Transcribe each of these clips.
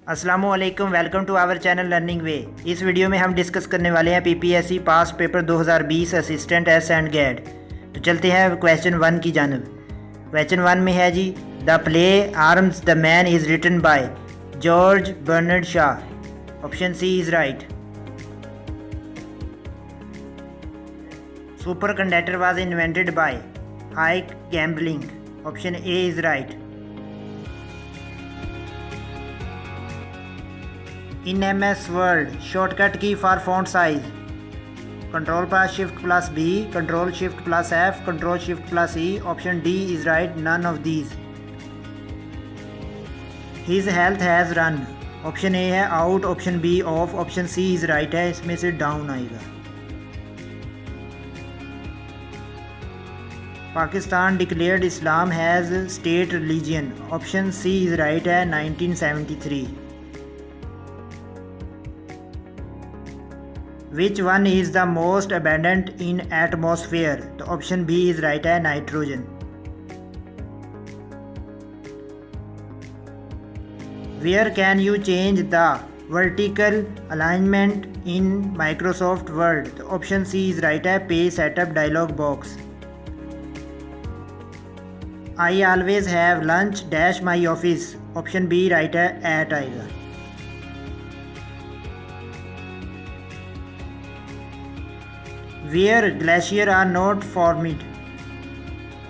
अस्सलामुअलैकुम, welcome to our channel learning way. इस video में हम डिस्कस करने वाले हैं PPSC past paper 2020 assistant S and GAD. तो चलते हैं क्वेश्चन 1 की जानब। क्वेश्चन 1 में है जी, the play arms the man is written by George Bernard Shaw. Option C is right. Super conductor was invented by Heike Kamerlingh. Option a is right. In MS Word, shortcut key for font size: Control plus Shift plus B, Control Shift plus F, Control Shift plus E. Option D is right, none of these. His health has run. Option A है out, Option B off, Option C is right है, इसमें से down आएगा। Pakistan declared Islam as state religion. Option C is right है, 1973। Which one is the most abundant in atmosphere? तो option B is right है, nitrogen. Where can you change the vertical alignment in Microsoft Word? तो option C is right है, page setup dialog box. I always have lunch dash my office. Option B right है, at आएगा। Where glacier are not formed?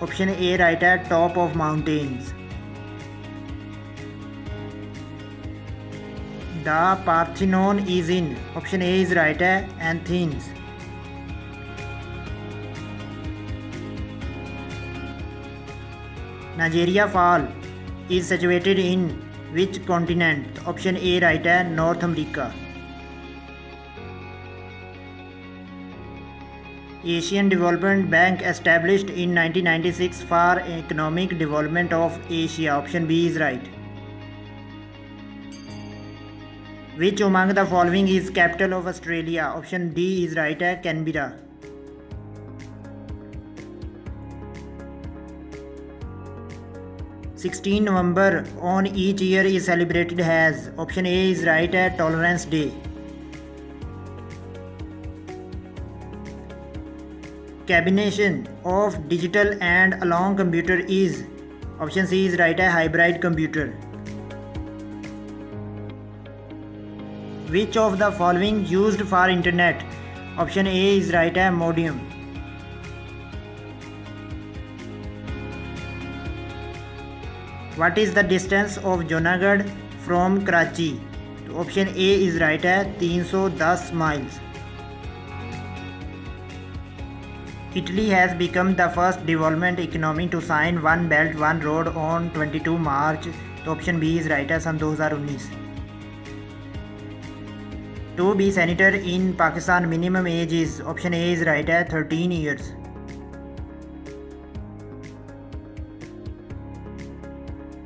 Option A right है, top of mountains. The Parthenon is in, option A is right है, Athens. Nigeria fall is situated in which continent? Option A right है, North America. Asian Development Bank established in 1996 for economic development of Asia. Option B is right. Which among the following is capital of Australia? Option D is right है, Canberra. November 16 on each year is celebrated as? Option A is right है, Tolerance Day. Combination of digital and analog computer is? Option C is right है, hybrid computer. Which of the following used for internet? Option A is right है, modem. What is the distance of Junagadh from Karachi? तो option A is right है, 310 miles. Italy has become the first development economy to sign One Belt One Road on 22 March. तो option B is right है, सन 2019। To be senator in Pakistan minimum age is? Option A is right है, 13 years.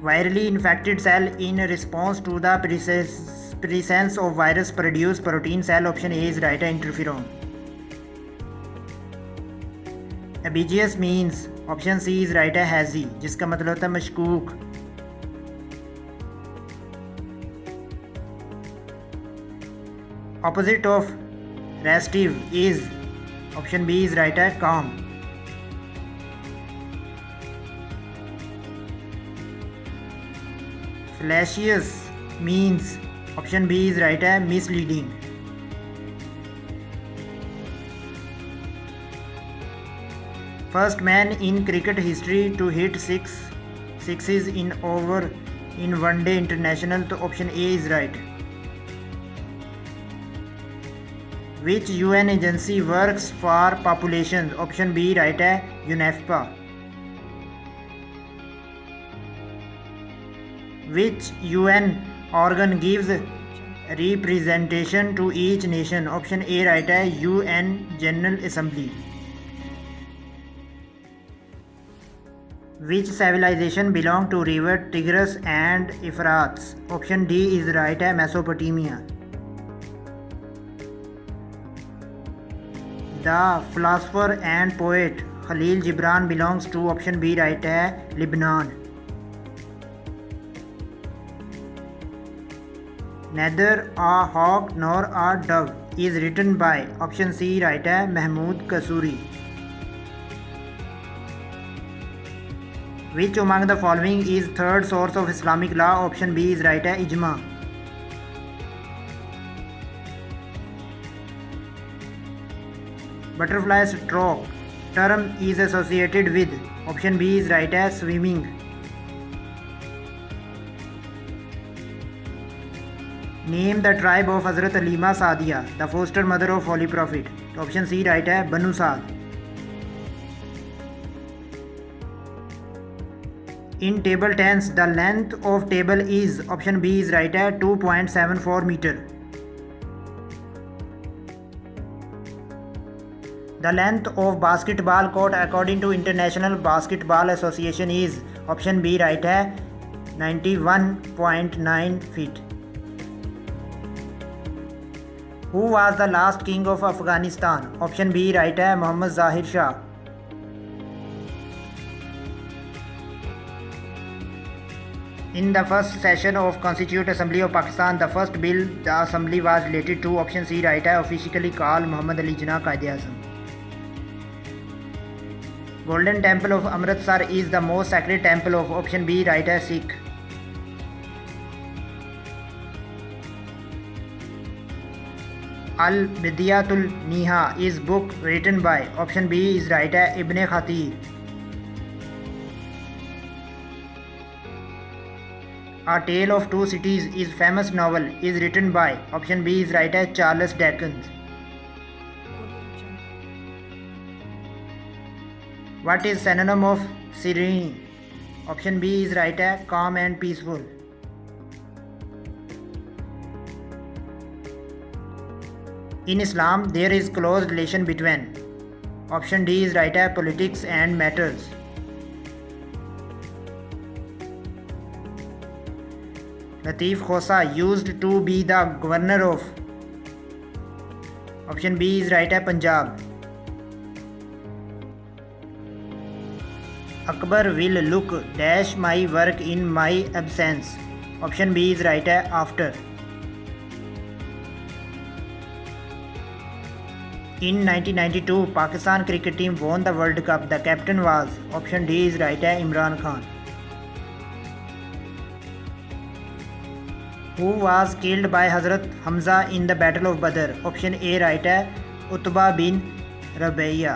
Virally infected cell in response to the presence of virus produce protein cell? Option A is right है, interferon. Ambiguous means? Option C is right है, hazy, जिसका मतलब होता है मशकूक। Opposite of restive is? Option B is right है, काम। फ्लैशियस means? Option B is right है, misleading. First man in cricket history to hit 6 sixes in one day international? तो option A is right. Which UN agency works for population? Option B right है, UNFPA. Which UN organ gives representation to each nation? Option A right है, UN general assembly. Which civilization belong to river Tigris and Euphrates? Option D is right है, Mesopotamia. The philosopher and poet Khalil Gibran belongs to? option B right है, Lebanon. Neither a hawk nor a dove is written by, option C right है Mahmud Kasuri. Which among the following is third source of Islamic law, option B is right है इजमा। Butterfly stroke term is associated with, option B is right है swimming. Name the tribe of हजरत Halima Sadia, the foster mother of holy prophet, option C right है Banu Saad. In table tennis the length of table is, option B is right है 2.74 metre. The length of basketball court according to international basketball association is, option B right है 91.9 feet. Who was the last king of Afghanistan, option B right है मोहम्मद जाहिर Shah. In the first session of Constituent Assembly of Pakistan, the first bill the assembly was related to, option C right है officially called Muhammad Ali Jinnah Qaid-e-Azam. Golden Temple of Amritsar is the most sacred temple of, option B right है Sikh. Al-Bidiyatul Niha is book written by, option B is right है Ibn Khatir. A Tale of Two Cities is famous novel is written by, option B is right है Charles Dickens. What is synonym of serene, option B is right है calm and peaceful. In Islam there is close relation between, option D is right है politics and matters. Latif Khosa used to be the governor of, option B is right है Punjab. Akbar will look dash my work in my absence, option B is right है after. In 1992 Pakistan cricket team won the World Cup. The captain was, option D is right है Imran Khan. Who was killed by Hazrat Hamza in the Battle of Badr, option A right है Utbah bin Rabi'a.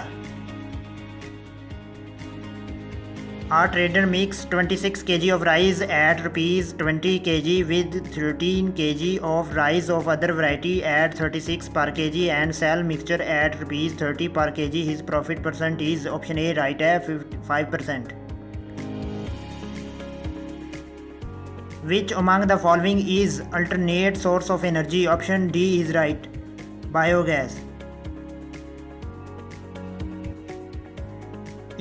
A trader makes 26 kg of rice at rupees 20 kg with 13 kg of rice of other variety at 36 per kg and sell mixture at rupees 30 per kg. His profit percent is, option A right है 5%. Which among the following is alternate source of energy, option D is right biogas.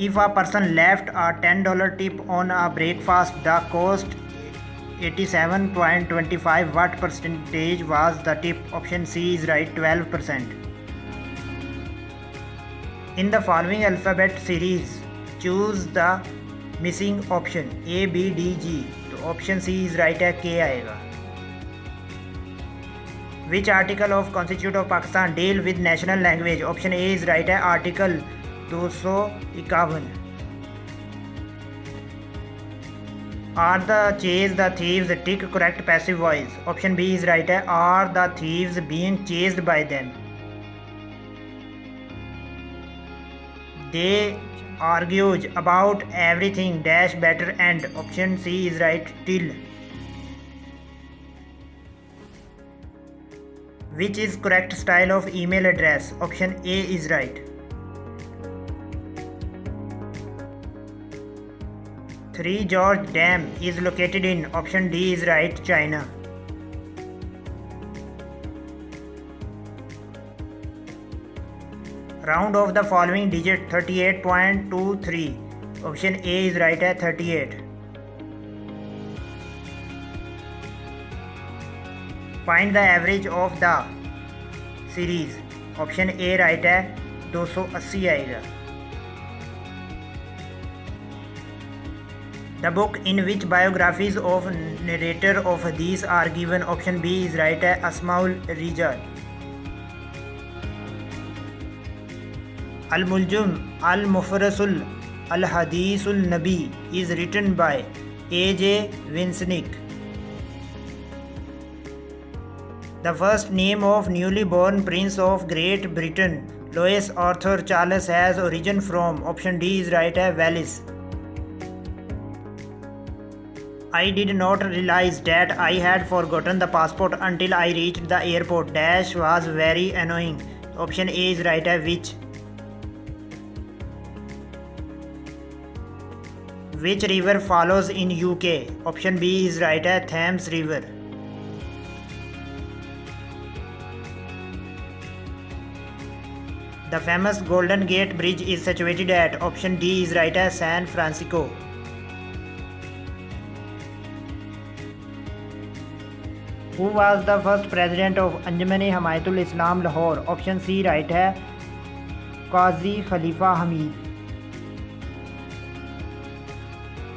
If a person left a $10 tip on a breakfast, the cost 87.25, what percentage was the tip, option C is right 12%. In the following alphabet series choose the missing option A B D G, option C is right है K आएगा. Which article of constitute of Pakistan deal with national language, option A is right है article 251. Are the chase the thieves tick correct passive voice, option B is right है are the thieves being chased by them. They argues about everything dash better and, option C is right till. Which is correct style of email address, option A is right. 3 George Dam is located in, option D is right China. Round of the following digit 38.23, option A is right है 38. Find the average of the series, option A right है 280 आएगा. The book in which biographies of narrator of hadith are given. Option B is right है Asmaul Rijal. Al-Muljam Al-Mufrasul Al-Hadithul Nabi is written by A.J. Winsnick. The first name of newly born Prince of Great Britain, Louis Arthur Charles, has origin from. Option D is right है Wales. I did not realize that I had forgotten the passport until I reached the airport. Dash was very annoying. Option A is right है which. Which river follows in UK? Option B is right है Thames River. The famous Golden Gate Bridge is situated at. Option D is right है San Francisco. Who was the first president of Anjuman-e-Himayatul Islam Lahore? Option C right है Qazi Khalifa Hamid.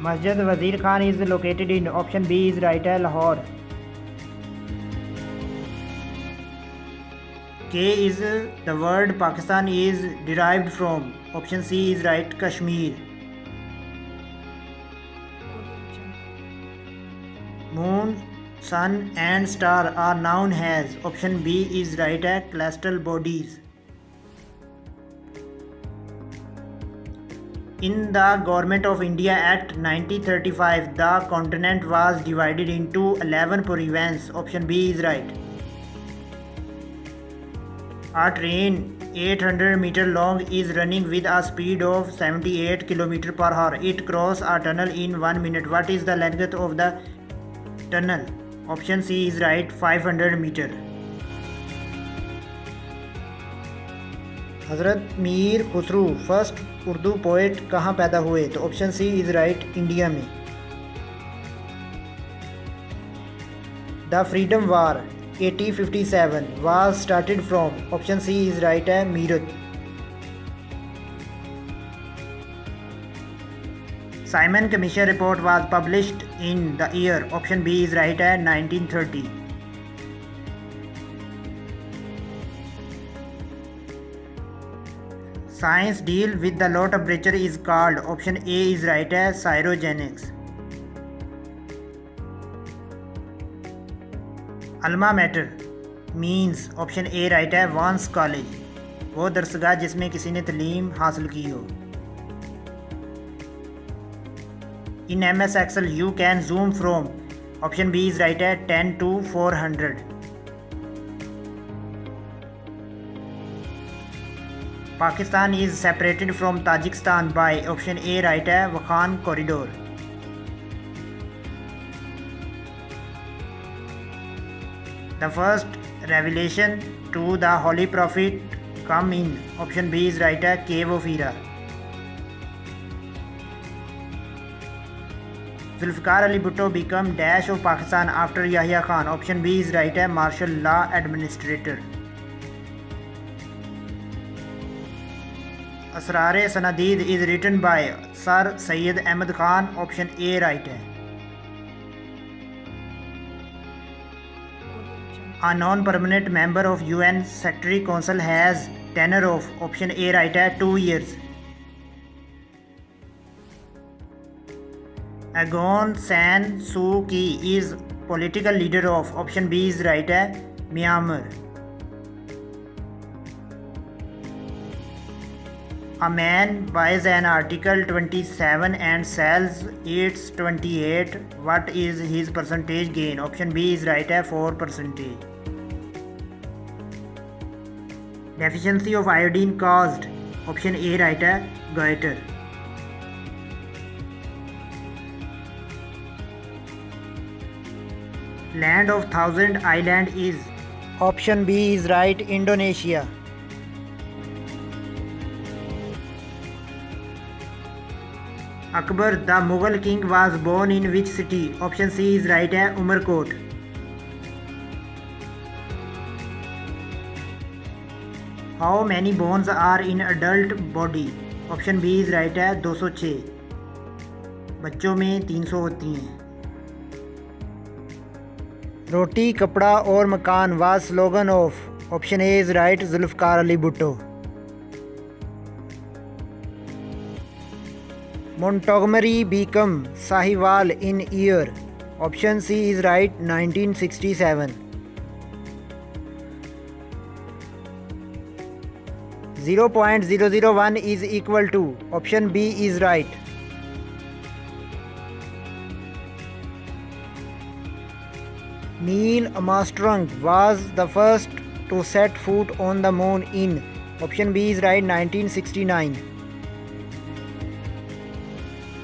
Masjid Wazir Khan is located in. Option B is right है Lahore. K is the word Pakistan is derived from. Option C is right Kashmir. Moon, sun and star are known as. Option B is right है celestial bodies. In the Government of India Act 1935, the continent was divided into 11 provinces. Option B is right. A train 800 meter long is running with a speed of 78 km per hour. It crosses a tunnel in 1 minute. What is the length of the tunnel? Option C is right 500 meter. Hazrat Mir Khusro first Urdu poet कहाँ पैदा हुए? तो option C is right India में. The freedom war 1857 was started from. Option C is right है Meerut. Simon Commission report was published in the year. Option B is right है 1930. Science deal with the low temperature is called. Option A is right है cryogenics. Alma mater means. Option A right है Vance College. वो दरसगाह जिसमें किसी ने तालीम हासिल की हो. In MS Excel you can zoom from. Option B is right है 10 to 400. Pakistan is separated from Tajikistan by. Option A right है Wakhan corridor. The first revelation to the Holy Prophet come in. Option B is right है Cave of Hira. Zulfikar Ali Bhutto become dash of Pakistan after Yahya Khan. Option B is right है martial law administrator. Asrar सनादीद is written by Sir Syed Ahmad Khan. Option A right है. A non-permanent member of UN Secretary Council has tenure of. Option A right है 2 years. Aung San Suu Kyi is political leader of. Option B is right है Myanmar. A man buys an article 27 and sells it 28. What is his percentage gain? Option B is right है 4%. Deficiency of iodine caused. Option A right है goiter. Land of Thousand Island is. Option B is right Indonesia. Akbar the Mughal king was born in which city? Option C is right है Umarkot. How many bones are in adult body? Option B is right है 206. बच्चों में 300 होती हैं। रोटी kapda aur makaan was slogan of, option A is right, Zulfikar Ali Bhutto. Montgomery become Sahiwal in year, option C is right, 1967। 0.001 is equal to, option B is right. Neil Armstrong was the first to set foot on the moon in, option B is right, 1969.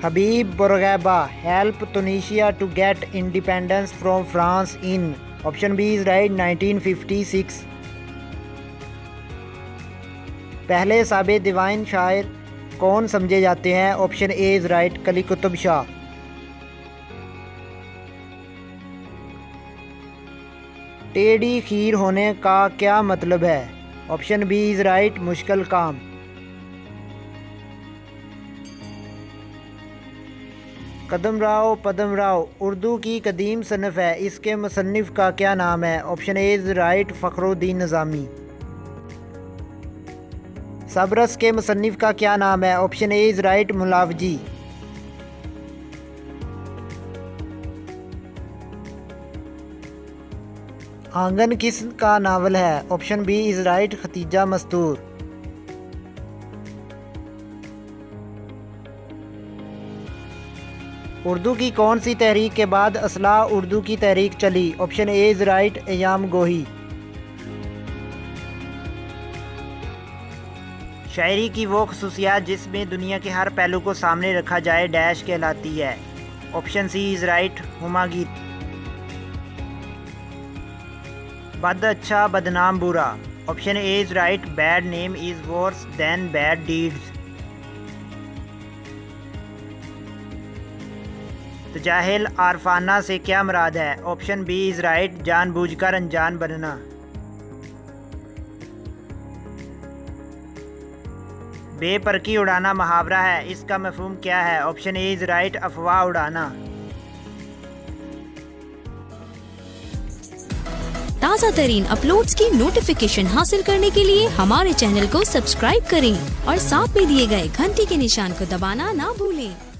Habib Bourguiba helped Tunisia to get independence from France in, option B is right, 1956. पहले साबे दीवान शायर कौन समझे जाते हैं, option A is right, कली कुतुब शाह। टेढ़ी खीर होने का क्या मतलब है, ऑप्शन बी इज राइट, मुश्किल काम। कदमराव पदमराव उर्दू की कदीम सनफ़ है, इसके मुसन्निफ़ का क्या नाम है, option A is right, Fakhruddin निज़ामी। सबरस के मुसन्निफ़ का क्या नाम है, ऑप्शन ए इज राइट, मुलावजी। आंगन किस का नावल है, option B is right, Khadija मस्तूर। Urdu की कौन सी तहरीक के बाद असलाह उर्दू की तहरीक चली, ऑप्शन ए इज राइट, अय्याम गोही। शायरी की वो खसूसियात जिसमें दुनिया के हर पहलू को सामने रखा जाए डैश कहलाती है, ऑप्शन सी इज राइट, हुमागीत। बद अच्छा बदनाम बुरा, option A is right, bad name is worse than bad deeds. तजाहिल आरफाना से क्या मुराद है, ऑप्शन बी इज राइट, जानबूझकर अनजान बनना। बेपरकी उड़ाना मुहावरा है, इसका मफहूम क्या है, ऑप्शन ए इज राइट, अफवाह उड़ाना। ताज़ा तरीन अपलोड्स की नोटिफिकेशन हासिल करने के लिए हमारे चैनल को सब्सक्राइब करें और साथ में दिए गए घंटी के निशान को दबाना ना भूलें।